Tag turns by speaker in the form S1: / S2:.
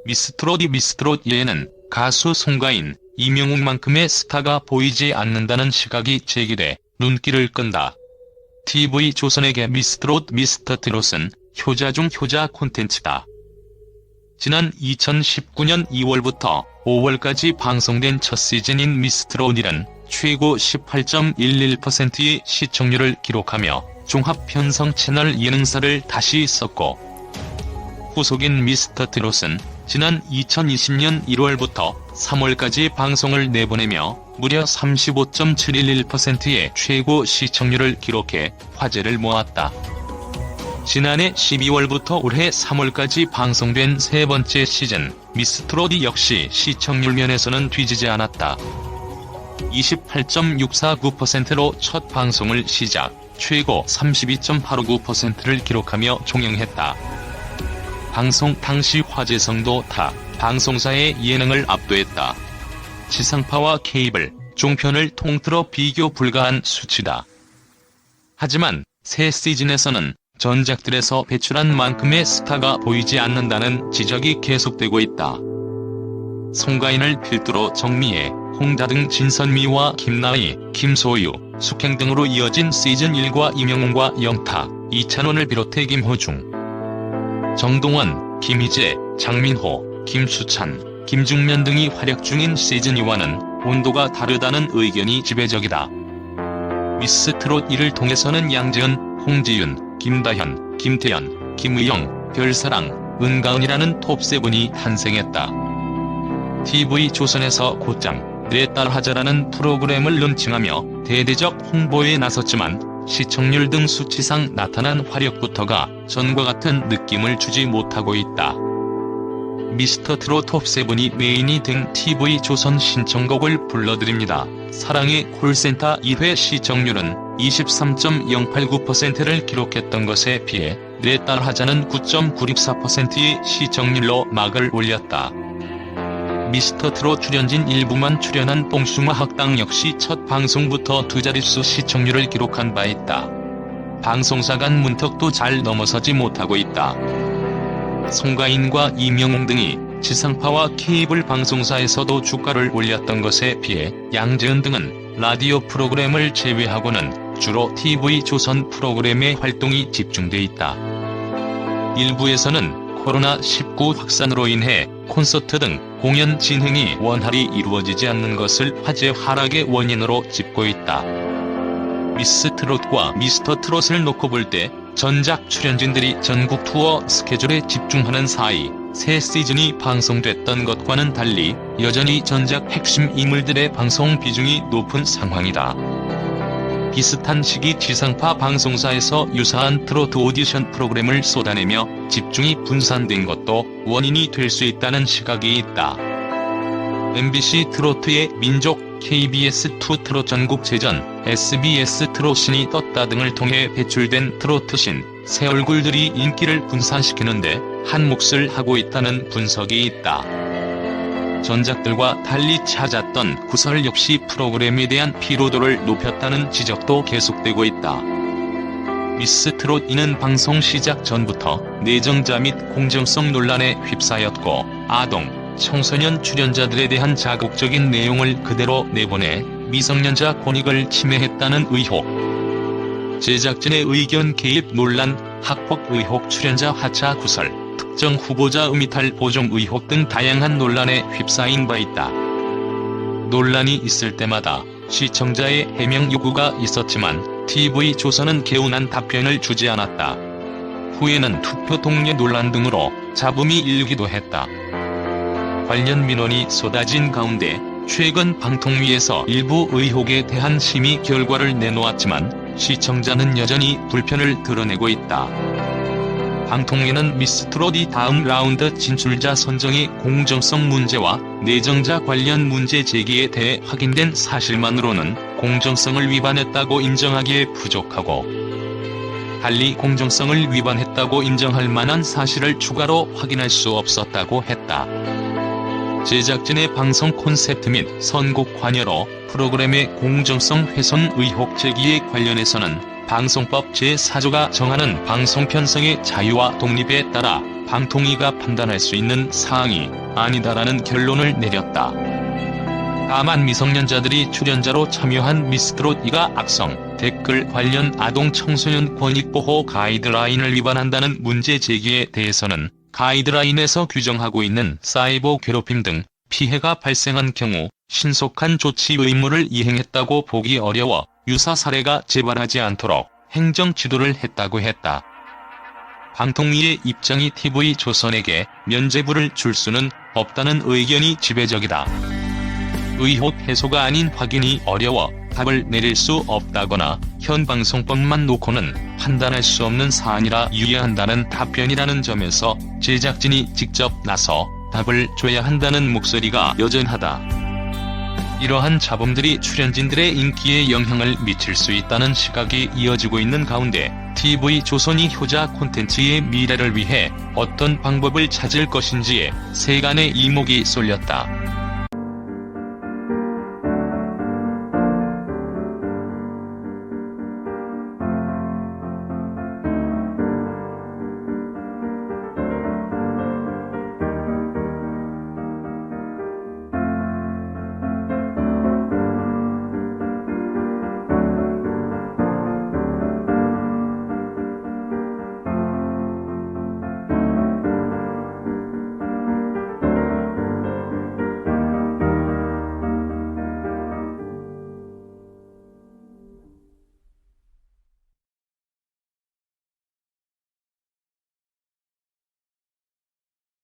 S1: 미스트롯2에는 가수 송가인, 이명웅만큼의 스타가 보이지 않는다는 시각이 제기돼 눈길을 끈다. TV조선에게 미스터트롯은 효자 중 효자 콘텐츠다. 지난 2019년 2월부터 5월까지 방송된 첫 시즌인 미스트롯1은 최고 18.11%의 시청률을 기록하며 종합 편성 채널 예능사를 다시 썼고, 후속인 미스터트롯은 지난 2020년 1월부터 3월까지 방송을 내보내며 무려 35.711%의 최고 시청률을 기록해 화제를 모았다. 지난해 12월부터 올해 3월까지 방송된 세 번째 시즌 미스트롯이 역시 시청률 면에서는 뒤지지 않았다. 28.649%로 첫 방송을 시작, 최고 32.859%를 기록하며 종영했다. 방송 당시 화제성도 타 방송사의 예능을 압도했다. 지상파와 케이블, 종편을 통틀어 비교 불가한 수치다. 하지만 새 시즌에서는 전작들에서 배출한 만큼의 스타가 보이지 않는다는 지적이 계속되고 있다. 송가인을 필두로 정미애, 홍다등 진선미와 김나희, 김소유, 숙행 등으로 이어진 시즌1과 이명웅과 영탁, 이찬원을 비롯해 김호중, 정동원, 김희재, 장민호, 김수찬, 김중면 등이 활약 중인 시즌2와는 온도가 다르다는 의견이 지배적이다. 미스트롯1을 통해서는 양재은, 홍지윤, 김다현, 김태연, 김의영, 별사랑, 은가은이라는 톱7이 탄생했다. TV조선에서 곧장 내 딸 하자라는 프로그램을 론칭하며 대대적 홍보에 나섰지만 시청률 등 수치상 나타난 화력부터가 전과 같은 느낌을 주지 못하고 있다. 미스터트롯 톱7이 메인이 된 TV조선 신청곡을 불러드립니다. 사랑의 콜센터 2회 시청률은 23.089%를 기록했던 것에 비해 내 딸 하자는 9.964%의 시청률로 막을 올렸다. 미스터트롯 출연진 일부만 출연한 뽕숭아 학당 역시 첫 방송부터 두 자릿수 시청률을 기록한 바 있다. 방송사 간 문턱도 잘 넘어서지 못하고 있다. 송가인과 이명웅 등이 지상파와 케이블 방송사에서도 주가를 올렸던 것에 비해 양재은 등은 라디오 프로그램을 제외하고는 주로 TV조선 프로그램의 활동이 집중돼 있다. 일부에서는 코로나19 확산으로 인해 콘서트 등 공연 진행이 원활히 이루어지지 않는 것을 화제 하락의 원인으로 짚고 있다. 미스트롯과 미스터트롯을 놓고 볼 때 전작 출연진들이 전국 투어 스케줄에 집중하는 사이 새 시즌이 방송됐던 것과는 달리 여전히 전작 핵심 인물들의 방송 비중이 높은 상황이다. 비슷한 시기 지상파 방송사에서 유사한 트로트 오디션 프로그램을 쏟아내며 집중이 분산된 것도 원인이 될 수 있다는 시각이 있다. MBC 트로트의 민족, KBS2 트롯 전국체전, SBS 트롯신이 떴다 등을 통해 배출된 트로트신, 새 얼굴들이 인기를 분산시키는데 한 몫을 하고 있다는 분석이 있다. 전작들과 달리 찾았던 구설 역시 프로그램에 대한 피로도를 높였다는 지적도 계속되고 있다. 미스트롯2는 방송 시작 전부터 내정자 및 공정성 논란에 휩싸였고 아동, 청소년 출연자들에 대한 자극적인 내용을 그대로 내보내 미성년자 권익을 침해했다는 의혹, 제작진의 의견 개입 논란, 학폭 의혹, 출연자 하차 구설, 특정 후보자 음이탈 보정 의혹 등 다양한 논란에 휩싸인 바 있다. 논란이 있을 때마다 시청자의 해명 요구가 있었지만 TV조선은 개운한 답변을 주지 않았다. 후에는 투표 동료 논란 등으로 잡음이 일기도 했다. 관련 민원이 쏟아진 가운데 최근 방통위에서 일부 의혹에 대한 심의 결과를 내놓았지만 시청자는 여전히 불편을 드러내고 있다. 방통위는 미스트롯이 다음 라운드 진출자 선정의 공정성 문제와 내정자 관련 문제 제기에 대해 확인된 사실만으로는 공정성을 위반했다고 인정하기에 부족하고, 달리 공정성을 위반했다고 인정할 만한 사실을 추가로 확인할 수 없었다고 했다. 제작진의 방송 콘셉트 및 선곡 관여로 프로그램의 공정성 훼손 의혹 제기에 관련해서는 방송법 제4조가 정하는 방송 편성의 자유와 독립에 따라 방통위가 판단할 수 있는 사항이 아니다라는 결론을 내렸다. 다만 미성년자들이 출연자로 참여한 미스트롯 2가 악성 댓글 관련 아동 청소년 권익보호 가이드라인을 위반한다는 문제 제기에 대해서는 가이드라인에서 규정하고 있는 사이버 괴롭힘 등 피해가 발생한 경우 신속한 조치 의무를 이행했다고 보기 어려워 유사 사례가 재발하지 않도록 행정 지도를 했다고 했다. 방통위의 입장이 TV조선에게 면죄부를 줄 수는 없다는 의견이 지배적이다. 의혹 해소가 아닌 확인이 어려워 답을 내릴 수 없다거나 현 방송법만 놓고는 판단할 수 없는 사안이라 유의한다는 답변이라는 점에서 제작진이 직접 나서 답을 줘야 한다는 목소리가 여전하다. 이러한 잡음들이 출연진들의 인기에 영향을 미칠 수 있다는 시각이 이어지고 있는 가운데 TV조선이 효자 콘텐츠의 미래를 위해 어떤 방법을 찾을 것인지에 세간의 이목이 쏠렸다.